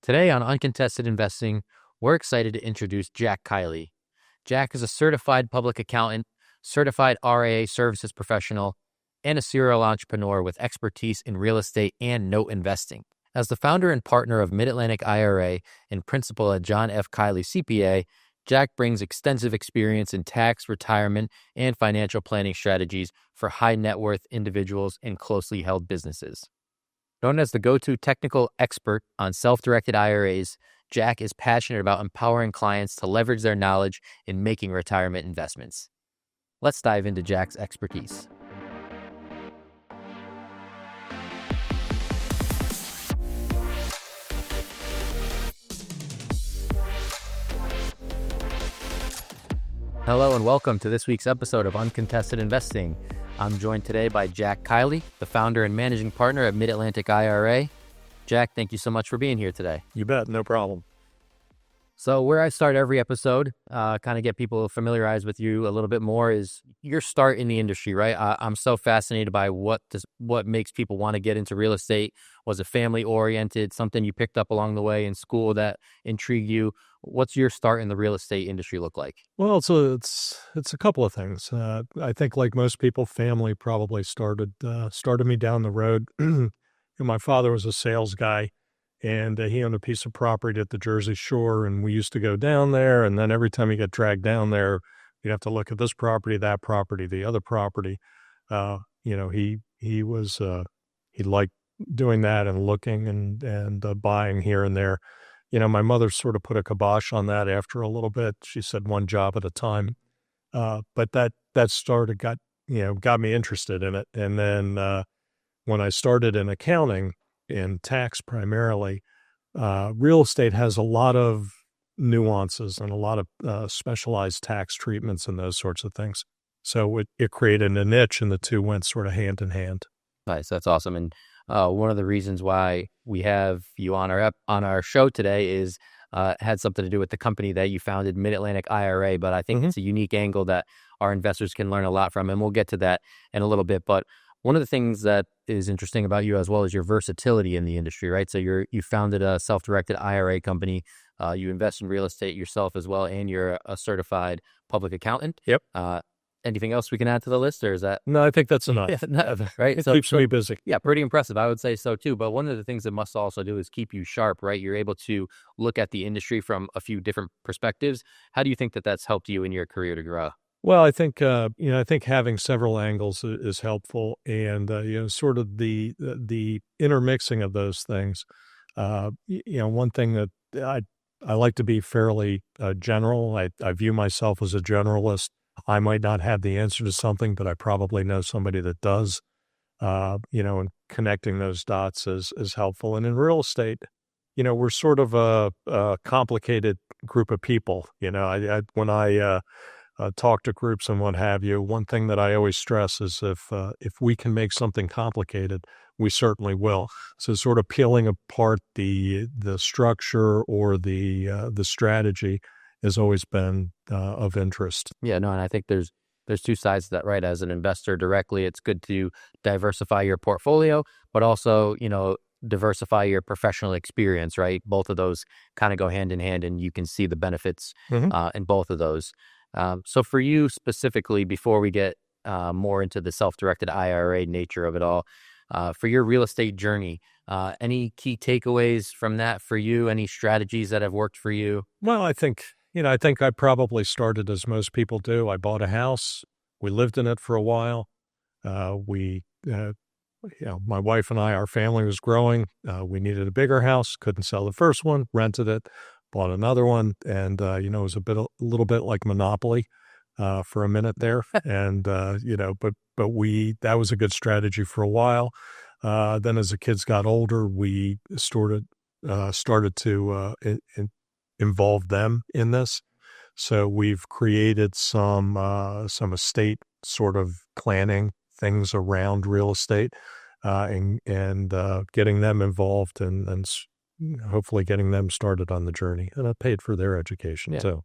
Today on Uncontested Investing, we're excited to introduce Jack Kiley. Jack is a certified public accountant, certified RIA services professional, and a serial entrepreneur with expertise in real estate and note investing. As the founder and partner of MidAtlantic IRA and principal at John F. Kiley CPA, Jack brings extensive experience in tax, retirement, and financial planning strategies for high net worth individuals and closely held businesses. Known as the go-to technical expert on self-directed IRAs, Jack is passionate about empowering clients to leverage their knowledge in making retirement investments. Let's dive into Jack's expertise. Hello and welcome to this week's episode of Uncontested Investing. I'm joined today by Jack Kiley, the founder and managing partner at MidAtlantic IRA. Jack, thank you so much for being here today. You bet, no problem. So where I start every episode, kind of get people familiarized with you a little bit more, is your start in the industry, right? I'm so fascinated by what makes people want to get into real estate. Was it family oriented, something you picked up along the way in school that intrigued you? What's your start in the real estate industry look like? Well, it's a couple of things. I think, like most people, family probably started me down the road. My father was a sales guy, and he owned a piece of property at the Jersey Shore, and we used to go down there. And then every time you get dragged down there, you'd have to look at this property, that property, the other property. He liked doing that and looking and buying here and there. My mother sort of put a kibosh on that after a little bit. She said one job at a time. But that started got me interested in it. And then when I started in accounting, in tax primarily, real estate has a lot of nuances and a lot of specialized tax treatments and those sorts of things. So it created a niche, and the two went sort of hand in hand. Nice, that's awesome. And one of the reasons why we have you on our show today is had something to do with the company that you founded, MidAtlantic IRA. But I think it's a unique angle that our investors can learn a lot from, and we'll get to that in a little bit. But one of the things that is interesting about you as well is your versatility in the industry, right? So you founded a self-directed IRA company. You invest in real estate yourself as well, and you're a certified public accountant. Yep. Anything else we can add to the list, or is that? No, I think that's enough. Right? It keeps me busy. Yeah, pretty impressive. I would say so too. But one of the things it must also do is keep you sharp, right? You're able to look at the industry from a few different perspectives. How do you think that that's helped you in your career to grow? Well, I think having several angles is helpful, and sort of the intermixing of those things. One thing that I like to be fairly general. I view myself as a generalist. I might not have the answer to something, but I probably know somebody that does. And connecting those dots is helpful. And in real estate, we're sort of a complicated group of people. When I talk to groups and what have you, one thing that I always stress is if we can make something complicated, we certainly will. So sort of peeling apart the structure or the strategy has always been of interest. Yeah, no, and I think there's two sides to that, right? As an investor directly, it's good to diversify your portfolio, but also, diversify your professional experience, right? Both of those kind of go hand in hand, and you can see the benefits in both of those. So for you specifically, before we get more into the self-directed IRA nature of it all, for your real estate journey, any key takeaways from that for you? Any strategies that have worked for you? Well, I think I probably started as most people do. I bought a house. We lived in it for a while. My wife and I, our family was growing. We needed a bigger house. Couldn't sell the first one. Rented it. Bought another one, and it was a little bit like Monopoly for a minute there, and but that was a good strategy for a while. Then as the kids got older, we started to involve them in this. So we've created some estate sort of planning things around real estate, and getting them involved and hopefully getting them started on the journey, and I paid for their education too.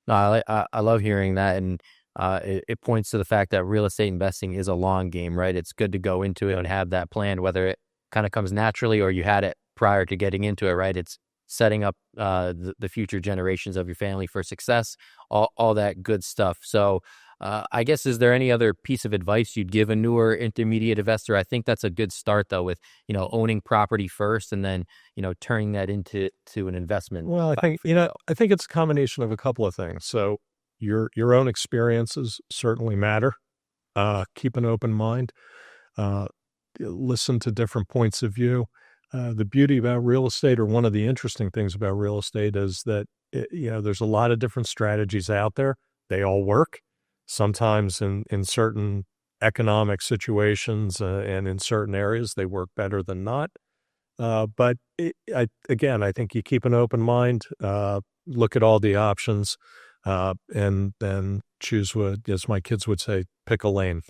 No, I love hearing that, and it points to the fact that real estate investing is a long game, right? It's good to go into it and have that plan, whether it kind of comes naturally or you had it prior to getting into it, right? It's setting up the future generations of your family for success, all that good stuff. So I guess, is there any other piece of advice you'd give a newer intermediate investor? I think that's a good start, though, with, owning property first and then, turning that into an investment. Well, I think it's a combination of a couple of things. So your own experiences certainly matter. Keep an open mind. Listen to different points of view. The beauty about real estate, or one of the interesting things about real estate, is that there's a lot of different strategies out there. They all work. Sometimes in certain economic situations and in certain areas, they work better than not. But I think you keep an open mind, look at all the options, and then choose what, as my kids would say, pick a lane.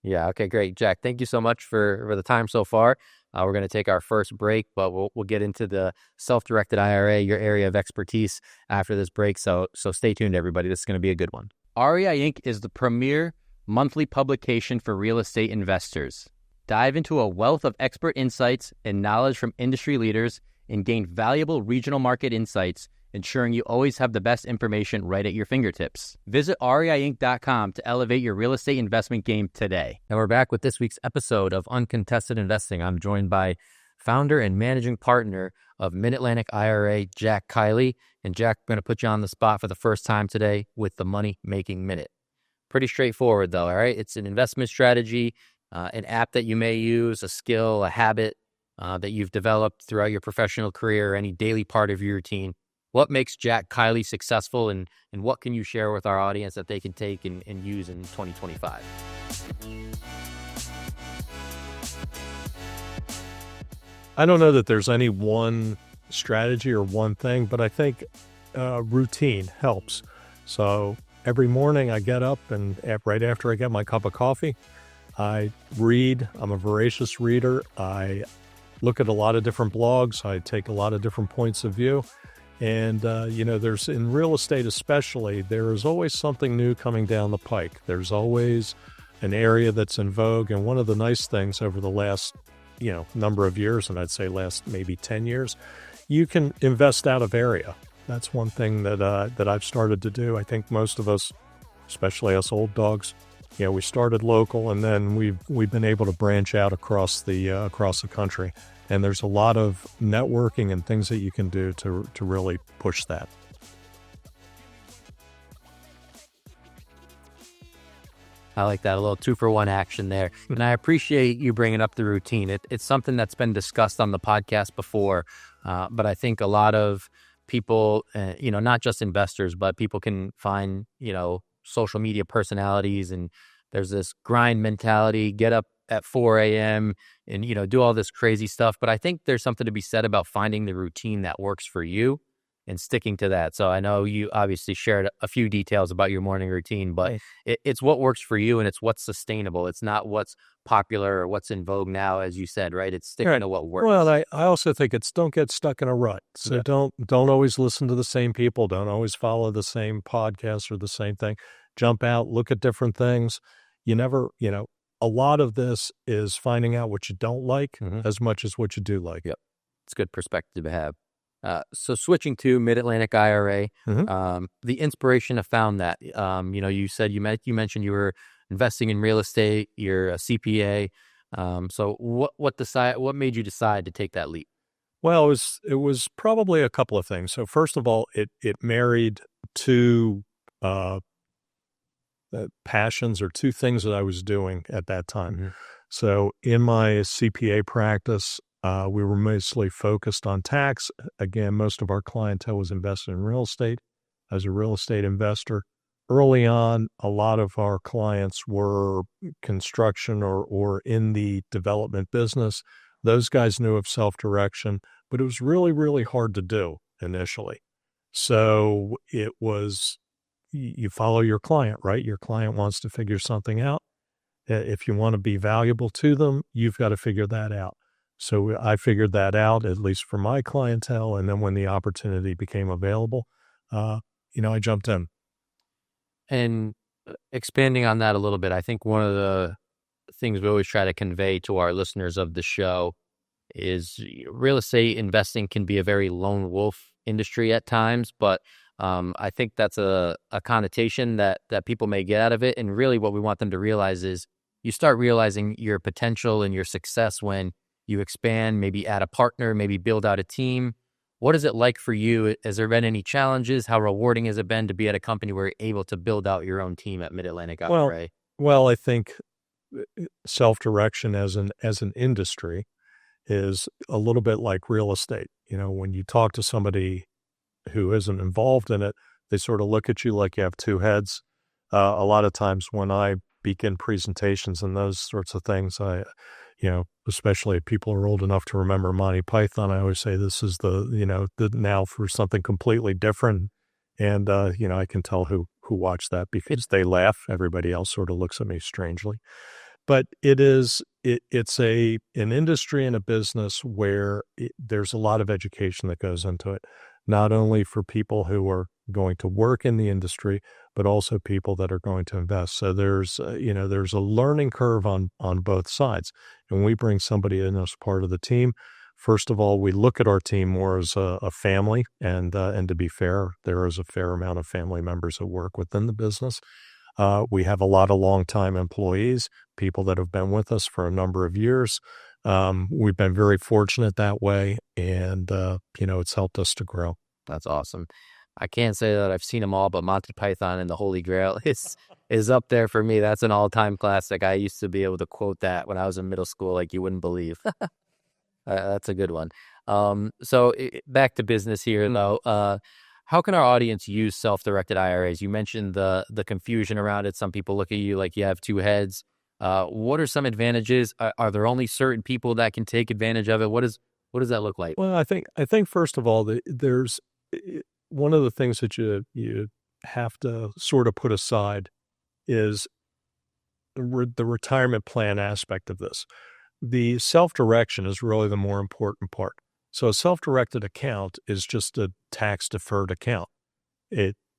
Yeah. Okay, great. Jack, thank you so much for the time so far. We're going to take our first break, but we'll get into the self-directed IRA, your area of expertise, after this break. So stay tuned, everybody. This is going to be a good one. REI Inc. is the premier monthly publication for real estate investors. Dive into a wealth of expert insights and knowledge from industry leaders and gain valuable regional market insights, ensuring you always have the best information right at your fingertips. Visit REIInc.com to elevate your real estate investment game today. And we're back with this week's episode of Uncontested Investing. I'm joined by founder and managing partner of MidAtlantic IRA, Jack Kiley. And Jack, I'm going to put you on the spot for the first time today with the Money Making Minute. Pretty straightforward, though, all right? It's an investment strategy, an app that you may use, a skill, a habit that you've developed throughout your professional career, or any daily part of your routine. What makes Jack Kiley successful, and what can you share with our audience that they can take and use in 2025? I don't know that there's any one strategy or one thing, but I think routine helps. So every morning I get up, and right after I get my cup of coffee, I read. I'm a voracious reader. I look at a lot of different blogs. I take a lot of different points of view. And, there's, in real estate especially, there is always something new coming down the pike. There's always an area that's in vogue. And one of the nice things over the last, number of years, and I'd say last maybe 10 years, you can invest out of area. That's one thing that I've started to do. I think most of us, especially us old dogs, we started local, and then we've been able to branch out across the country. And there's a lot of networking and things that you can do to really push that. I like that, a little 2-for-1 action there. And I appreciate you bringing up the routine. It's something that's been discussed on the podcast before, but I think a lot of people, not just investors, but people can find, social media personalities, and there's this grind mentality, get up at 4 a.m. and, do all this crazy stuff. But I think there's something to be said about finding the routine that works for you and sticking to that. So I know you obviously shared a few details about your morning routine, but it's what works for you, and it's what's sustainable. It's not what's popular or what's in vogue now, as you said, right? It's sticking to what works. Well, I also think it's, don't get stuck in a rut. So don't always listen to the same people. Don't always follow the same podcast or the same thing. Jump out, look at different things. You never, a lot of this is finding out what you don't like as much as what you do like. Yep. It's a good perspective to have. So switching to MidAtlantic IRA, the inspiration to found that, you said you mentioned you were investing in real estate, you're a CPA. So what made you decide to take that leap? Well, it was probably a couple of things. So first of all, it married two passions, or two things that I was doing at that time. So in my CPA practice, we were mostly focused on tax. Again, most of our clientele was invested in real estate. As a real estate investor, early on, a lot of our clients were construction or in the development business. Those guys knew of self-direction, but it was really, really hard to do initially. So it was, you follow your client, right? Your client wants to figure something out. If you want to be valuable to them, you've got to figure that out. So I figured that out, at least for my clientele. And then when the opportunity became available, I jumped in. And expanding on that a little bit, I think one of the things we always try to convey to our listeners of the show is real estate investing can be a very lone wolf industry at times, but I think that's a connotation that people may get out of it. And really what we want them to realize is you start realizing your potential and your success when you expand, maybe add a partner, maybe build out a team. What is it like for you? Has there been any challenges? How rewarding has it been to be at a company where you're able to build out your own team at MidAtlantic Well, IRA? well, I think self-direction as an industry is a little bit like real estate. When you talk to somebody who isn't involved in it, they sort of look at you like you have two heads. A lot of times when I begin presentations and those sorts of things, especially if people are old enough to remember Monty Python, I always say this is the now for something completely different. And, I can tell who watched that because they laugh. Everybody else sort of looks at me strangely. But it's an industry and a business where there's a lot of education that goes into it, not only for people who are going to work in the industry, but also people that are going to invest. So there's a learning curve on both sides. And we bring somebody in as part of the team. First of all, we look at our team more as a family, and to be fair, there is a fair amount of family members that work within the business. We have a lot of longtime employees, people that have been with us for a number of years. We've been very fortunate that way, and it's helped us to grow. That's awesome. I can't say that I've seen them all, but Monty Python and the Holy Grail is up there for me. That's an all-time classic. I used to be able to quote that when I was in middle school, like you wouldn't believe. That's a good one. So back to business here, though. How can our audience use self-directed IRAs? You mentioned the confusion around it. Some people look at you like you have two heads. What are some advantages? Are there only certain people that can take advantage of it? What does that look like? Well, I think first of all, there's one of the things that you have to sort of put aside is the retirement plan aspect of this. The self-direction is really the more important part. So a self-directed account is just a tax-deferred account.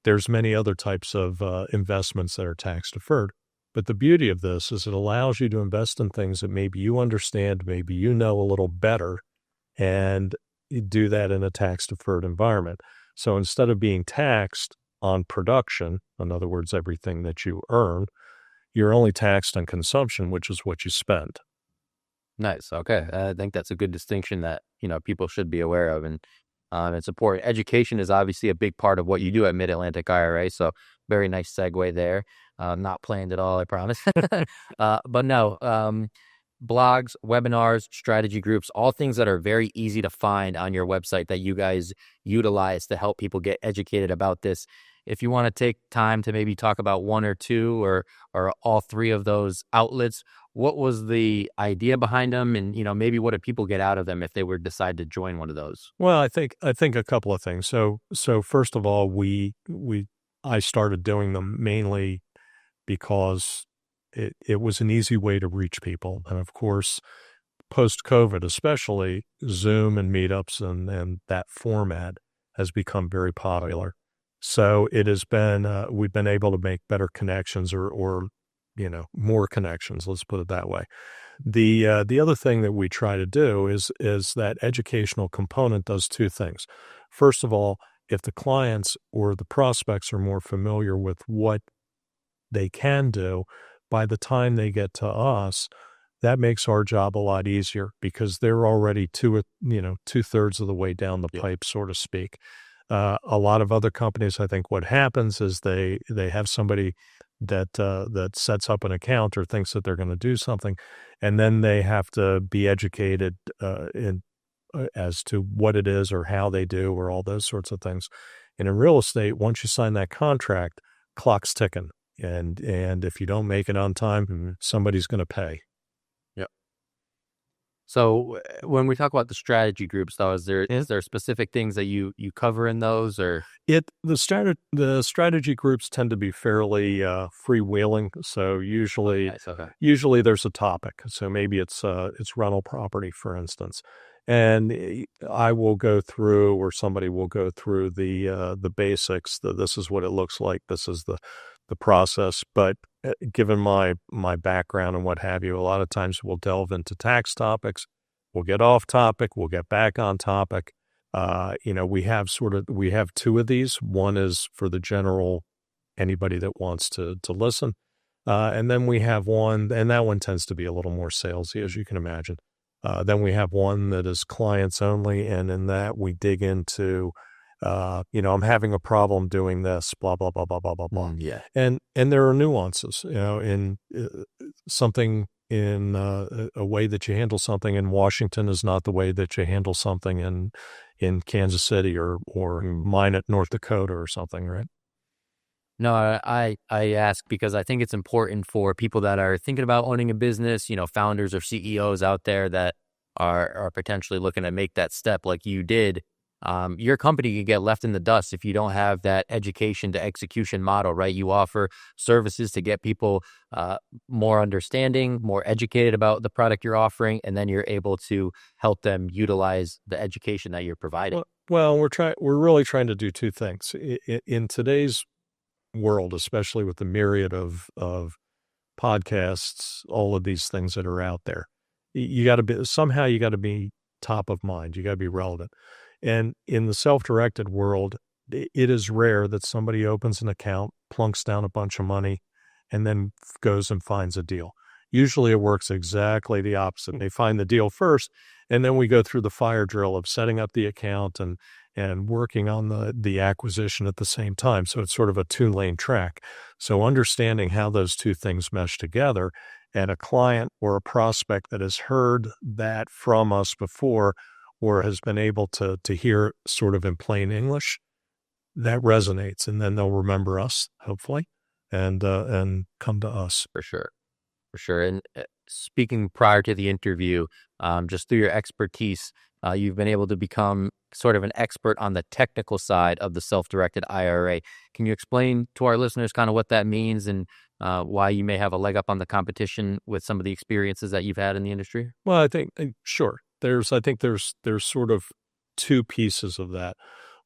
There's many other types of investments that are tax-deferred. But the beauty of this is it allows you to invest in things that maybe you understand, maybe you know a little better, and you do that in a tax-deferred environment. So instead of being taxed on production, in other words, everything that you earn, you're only taxed on consumption, which is what you spend. Nice. Okay. I think that's a good distinction that, people should be aware of. And it's important. Education is obviously a big part of what you do at MidAtlantic IRA. So very nice segue there. Not planned at all, I promise. But no, blogs, webinars, strategy groups, all things that are very easy to find on your website that you guys utilize to help people get educated about this. If you want to take time to maybe talk about one or two or all three of those outlets, what was the idea behind them? And, maybe what do people get out of them if they were decide to join one of those? Well, I think a couple of things. So first of all, I started doing them mainly because it was an easy way to reach people. And of course, post-COVID, especially Zoom and meetups and that format has become very popular. So it has been, we've been able to make better connections or more connections, let's put it that way. The other thing that we try to do is that educational component does two things. First of all, if the clients or the prospects are more familiar with what they can do, by the time they get to us, that makes our job a lot easier because they're already two-thirds of the way down the pipe, so to speak. A lot of other companies, I think what happens is they have somebody that sets up an account or thinks that they're going to do something, and then they have to be educated as to what it is or how they do or all those sorts of things. And in real estate, once you sign that contract, clock's ticking, and if you don't make it on time, somebody's going to pay. So when we talk about the strategy groups, though, is there specific things that you cover in those, or the strategy groups tend to be fairly freewheeling. So usually, nice, okay. usually there's a topic. So maybe it's rental property, for instance, and I will go through, or somebody will go through the basics. This is what it looks like. This is the process. But given my background and what have you, a lot of times we'll delve into tax topics. We'll get off topic. We'll get back on topic. We have two of these. One is for the general, anybody that wants to listen. And then we have one, and that one tends to be a little more salesy, as you can imagine. Then we have one that is clients only. And in that we dig into, I'm having a problem doing this, blah, blah, blah, blah, blah, blah, blah. Yeah. And there are nuances, in something in a way that you handle something in Washington is not the way that you handle something in Kansas City or mine at North Dakota or something, right? No, I ask because I think it's important for people that are thinking about owning a business, founders or CEOs out there that are potentially looking to make that step like you did. Your company could get left in the dust if you don't have that education to execution model, right? You offer services to get people more understanding, more educated about the product you're offering, and then you're able to help them utilize the education that you're providing. Well, we're really trying to do two things in today's world, especially with the myriad of podcasts, all of these things that are out there. You got to be top of mind. You got to be relevant. And in the self-directed world, it is rare that somebody opens an account, plunks down a bunch of money, and then goes and finds a deal. Usually it works exactly the opposite. They find the deal first, and then we go through the fire drill of setting up the account and working on the acquisition at the same time. So it's sort of a 2-lane track. So understanding how those two things mesh together, and a client or a prospect that has heard that from us before or has been able to hear sort of in plain English, that resonates, and then they'll remember us, hopefully, and come to us. For sure. And speaking prior to the interview, just through your expertise, you've been able to become sort of an expert on the technical side of the self-directed IRA. Can you explain to our listeners kind of what that means and why you may have a leg up on the competition with some of the experiences that you've had in the industry? Well, I think, sure. There's sort of two pieces of that.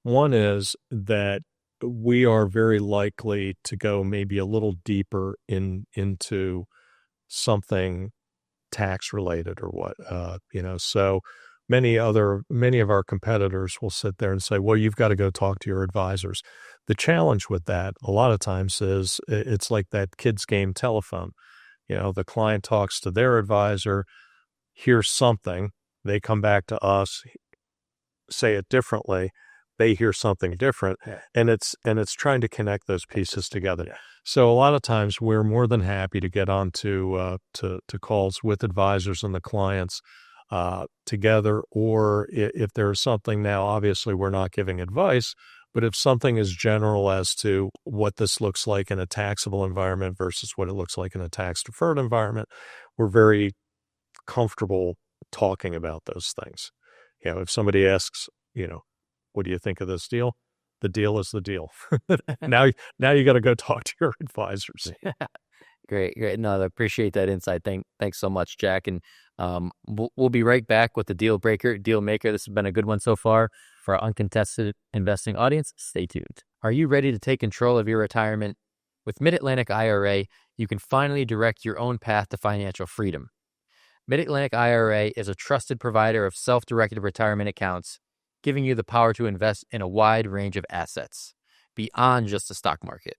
One is that we are very likely to go maybe a little deeper into something tax related or what, so many of our competitors will sit there and say, well, you've got to go talk to your advisors. The challenge with that a lot of times is it's like that kids game telephone. The client talks to their advisor, hears something, they come back to us, say it differently, they hear something different, and it's trying to connect those pieces together. Yeah. So a lot of times we're more than happy to get on to calls with advisors and the clients together, or if there's something, now obviously we're not giving advice, but if something is general as to what this looks like in a taxable environment versus what it looks like in a tax deferred environment, we're very comfortable talking about those things. If somebody asks, what do you think of this deal? The deal is the deal. Now you got to go talk to your advisors. Great. No, I appreciate that insight. Thanks so much, Jack. And we'll be right back with the deal maker. This has been a good one so far. For our uncontested investing audience, stay tuned. Are you ready to take control of your retirement? With MidAtlantic IRA, you can finally direct your own path to financial freedom. MidAtlantic IRA is a trusted provider of self-directed retirement accounts, giving you the power to invest in a wide range of assets beyond just the stock market.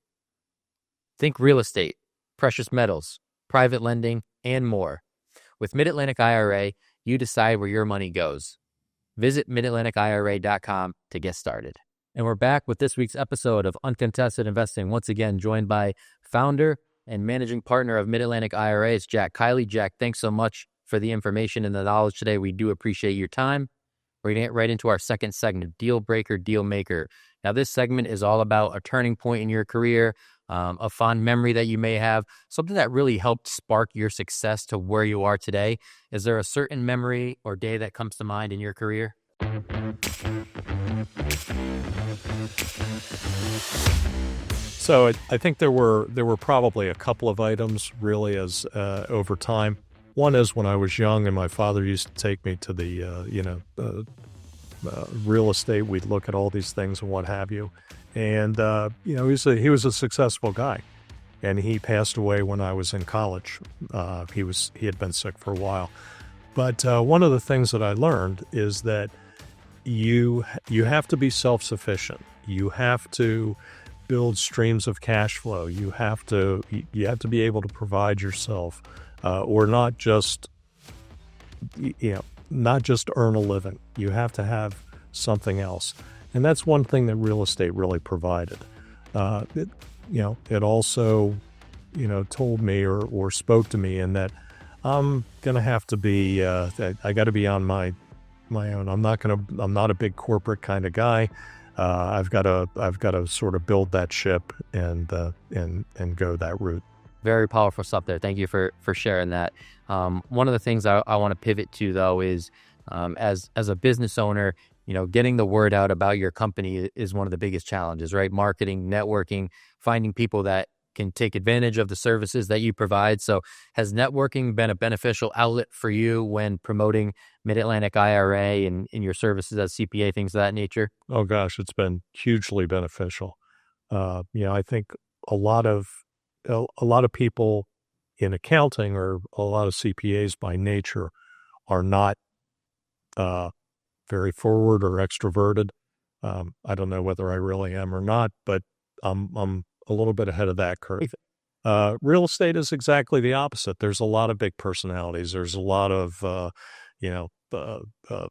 Think real estate, precious metals, private lending, and more. With MidAtlantic IRA, you decide where your money goes. Visit MidAtlanticIRA.com to get started. And we're back with this week's episode of Uncontested Investing, once again joined by founder and managing partner of MidAtlantic IRAs, Jack Kiley. Jack, thanks so much for the information and the knowledge today. We do appreciate your time. We're going to get right into our second segment, Deal Breaker, Deal Maker. Now, this segment is all about a turning point in your career, a fond memory that you may have, something that really helped spark your success to where you are today. Is there a certain memory or day that comes to mind in your career? So I think there were probably a couple of items really as over time. One is when I was young and my father used to take me to the real estate. We'd look at all these things and what have you. And he was a successful guy, and he passed away when I was in college. He had been sick for a while. But one of the things that I learned is that you have to be self-sufficient. You have to build streams of cash flow. You have to be able to provide yourself, or not just not just earn a living. You have to have something else, and that's one thing that real estate really provided. It also told me or spoke to me in that I'm gonna have to be I got to be on my own. I'm not a big corporate kind of guy. I've got to sort of build that ship and go that route. Very powerful stuff there. Thank you for sharing that. One of the things I want to pivot to though is as a business owner, getting the word out about your company is one of the biggest challenges, right? Marketing, networking, finding people that can take advantage of the services that you provide. So has networking been a beneficial outlet for you when promoting MidAtlantic IRA and in your services as CPA, things of that nature? Oh gosh, it's been hugely beneficial. I think a lot of people in accounting, or a lot of CPAs by nature, are not very forward or extroverted. I don't know whether I really am or not, but I'm a little bit ahead of that curve. Real estate is exactly the opposite. There's a lot of big personalities. There's a lot of you know uh, uh,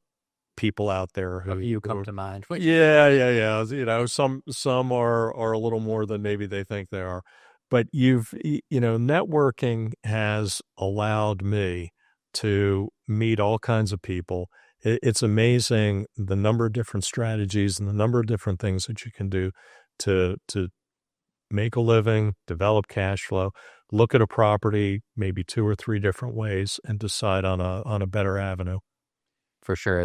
people out there Or you who come are, to mind. yeah. Some are a little more than maybe they think they are. But networking has allowed me to meet all kinds of people. It's amazing the number of different strategies and the number of different things that you can do to make a living, develop cash flow, look at a property maybe two or three different ways, and decide on a better avenue. For sure.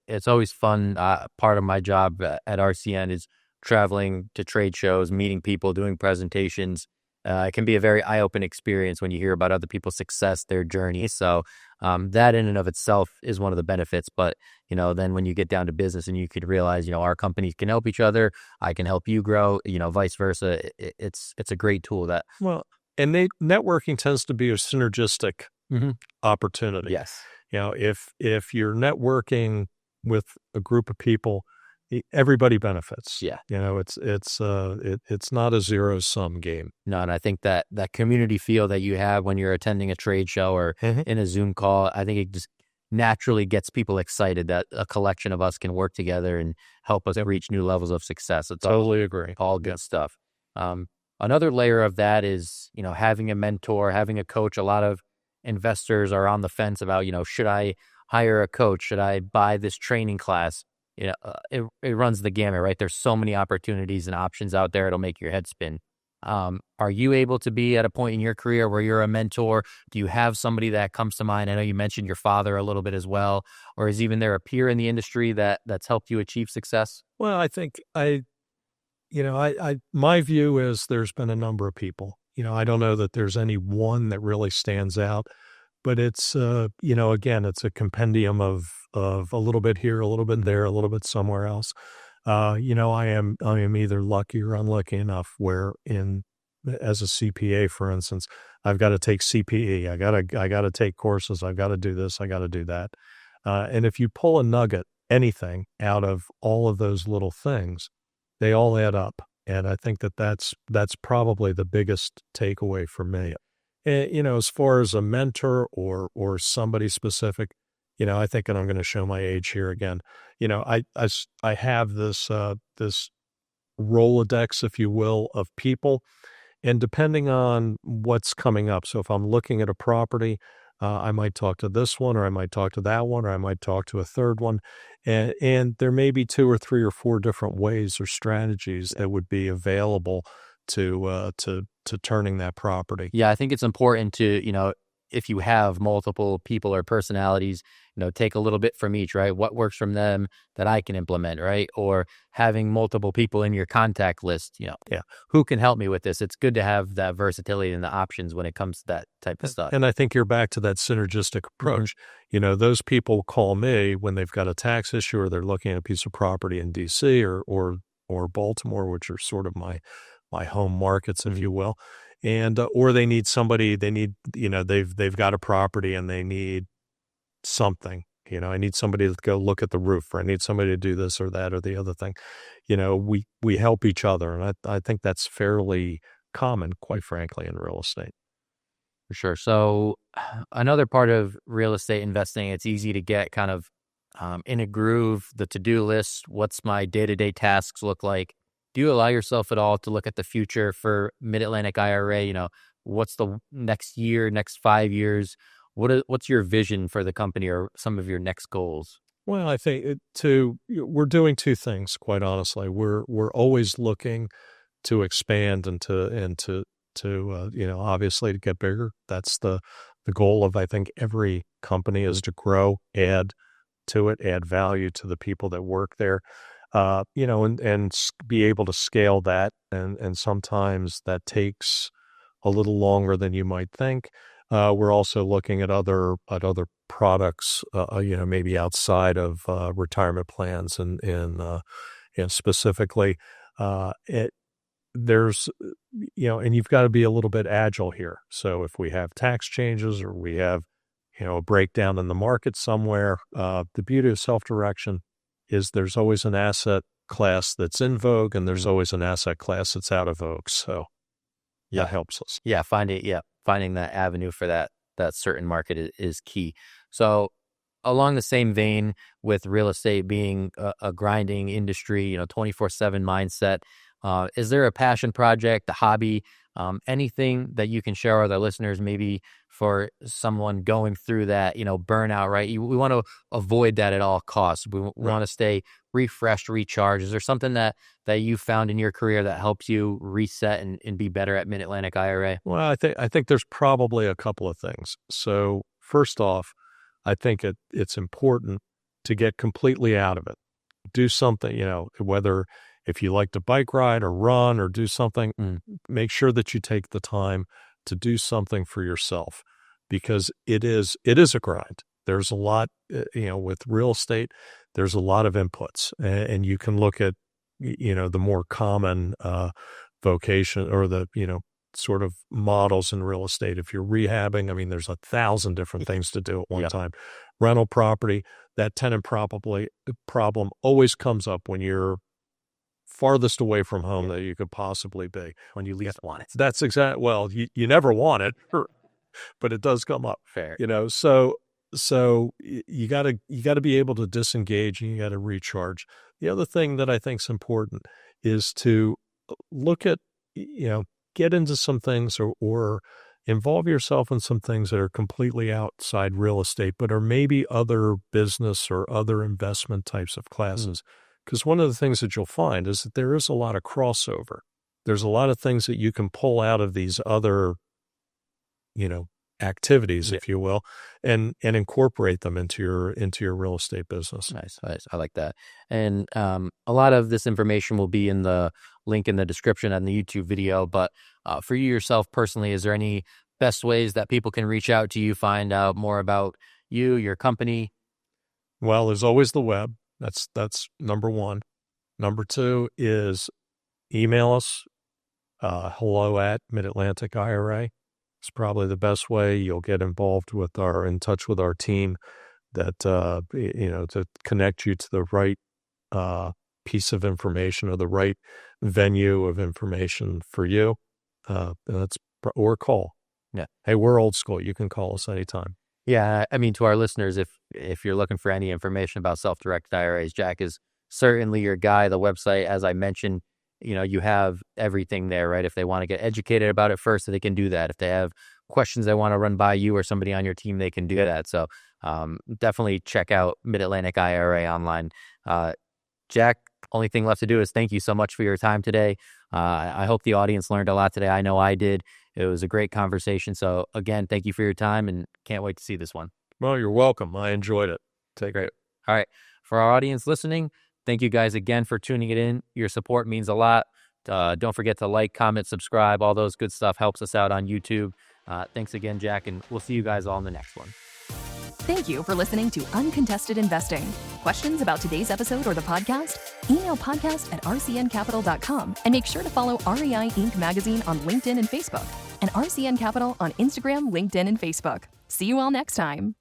It's always fun. Part of my job at RCN is traveling to trade shows, meeting people, doing presentations. It can be a very eye-opening experience when you hear about other people's success, their journey. So that in and of itself is one of the benefits. But then when you get down to business and you could realize, our companies can help each other. I can help you grow. Vice versa. It's a great tool that. Well, and networking tends to be a synergistic Mhm. opportunity. Yes. If you're networking with a group of people, everybody benefits. Yeah. It's not a zero-sum game. No, and I think that community feel that you have when you're attending a trade show or in a Zoom call, I think it just naturally gets people excited that a collection of us can work together and help us reach new levels of success. It's Totally agree. all good stuff. Another layer of that is, having a mentor, having a coach. A lot of investors are on the fence about, should I hire a coach? Should I buy this training class? It runs the gamut, right? There's so many opportunities and options out there. It'll make your head spin. Are you able to be at a point in your career where you're a mentor? Do you have somebody that comes to mind? I know you mentioned your father a little bit as well, or is even there a peer in the industry that's helped you achieve success? Well, I think my view is there's been a number of people. I don't know that there's any one that really stands out, but it's again, it's a compendium of a little bit here, a little bit there, a little bit somewhere else. I am either lucky or unlucky enough where as a CPA, for instance, I've got to take CPE. I gotta take courses. I've got to do this. I got to do that. And if you pull a nugget, anything out of all of those little things, they all add up. And I think that's probably the biggest takeaway for me. As far as a mentor or somebody specific, I think, and I'm going to show my age here again. I have this Rolodex, if you will, of people, and depending on what's coming up. So if I'm looking at a property, I might talk to this one, or I might talk to that one, or I might talk to a third one, and there may be two or three or four different ways or strategies that would be available to turning that property. Yeah, I think it's important to, if you have multiple people or personalities, take a little bit from each, right? What works from them that I can implement, right? Or having multiple people in your contact list, Yeah. who can help me with this? It's good to have that versatility and the options when it comes to that type of stuff. And I think you're back to that synergistic approach. Those people call me when they've got a tax issue, or they're looking at a piece of property in DC or Baltimore, which are sort of my home markets, if you will. And or they need somebody, they've got a property and they need something. I need somebody to go look at the roof, or I need somebody to do this or that or the other thing. We help each other. And I think that's fairly common, quite frankly, in real estate. For sure. So another part of real estate investing, it's easy to get kind of in a groove, the to-do list, what's my day-to-day tasks look like. Do you allow yourself at all to look at the future for MidAtlantic IRA? What's the next year, next 5 years? What's your vision for the company or some of your next goals? Well, I think we're doing two things, quite honestly. We're always looking to expand and to obviously to get bigger. That's the goal of, I think, every company, is to grow, add to it, add value to the people that work there, and be able to scale that. And sometimes that takes a little longer than you might think. We're also looking at other products, maybe outside of retirement plans, and specifically, there's, and you've got to be a little bit agile here. So if we have tax changes, or we have, a breakdown in the market somewhere, the beauty of self-direction is there's always an asset class that's in vogue, and there's always an asset class that's out of vogue. So that helps us. Yeah, finding that avenue for that certain market is key. So along the same vein, with real estate being a grinding industry, 24/7 mindset, is there a passion project, a hobby, anything that you can share with our listeners, maybe for someone going through that, burnout, right? We want to avoid that at all costs. We want to stay refreshed, recharged. Is there something that you found in your career that helps you reset and be better at MidAtlantic IRA? Well, I think there's probably a couple of things. So first off, I think it's important to get completely out of it. Do something, whether if you like to bike ride or run or do something, make sure that you take the time to do something for yourself, because it is a grind. There's a lot, with real estate, there's a lot of inputs, and you can look at, the more common vocation, or the, sort of models in real estate. If you're rehabbing, I mean, there's 1,000 different things to do at one time. Rental property, that tenant problem always comes up when you're farthest away from home that you could possibly be. When you least want it. That's exactly, well, you never want it, but it does come up. Fair. So you gotta be able to disengage, and you gotta recharge. The other thing that I think is important is to look at, get into some things, or involve yourself in some things that are completely outside real estate, but are maybe other business or other investment types of classes. Because one of the things that you'll find is that there is a lot of crossover. There's a lot of things that you can pull out of these other, activities, if you will, and incorporate them into your real estate business. Nice. I like that. And a lot of this information will be in the link in the description on the YouTube video. But for you yourself personally, is there any best ways that people can reach out to you, find out more about you, your company? Well, there's always the web. That's number one. Number two is email us, hello@MidAtlantic IRA. It's probably the best way. You'll get in touch with our team that, to connect you to the right piece of information, or the right venue of information for you. Or call. Yeah. Hey, we're old school. You can call us anytime. Yeah, I mean, to our listeners, if you're looking for any information about self-directed IRAs, Jack is certainly your guy. The website, as I mentioned, you have everything there, right? If they want to get educated about it first, they can do that. If they have questions they want to run by you or somebody on your team, they can do that. So definitely check out MidAtlantic IRA online. Jack, only thing left to do is thank you so much for your time today. I hope the audience learned a lot today. I know I did. It was a great conversation. So again, thank you for your time, and can't wait to see this one. Well, you're welcome. I enjoyed it. Great. All right. For our audience listening, thank you guys again for tuning it in. Your support means a lot. Don't forget to like, comment, subscribe. All those good stuff helps us out on YouTube. Thanks again, Jack, and we'll see you guys all in the next one. Thank you for listening to Uncontested Investing. Questions about today's episode or the podcast? Email podcast@rcncapital.com, and make sure to follow REI Inc. magazine on LinkedIn and Facebook, and RCN Capital on Instagram, LinkedIn, and Facebook. See you all next time.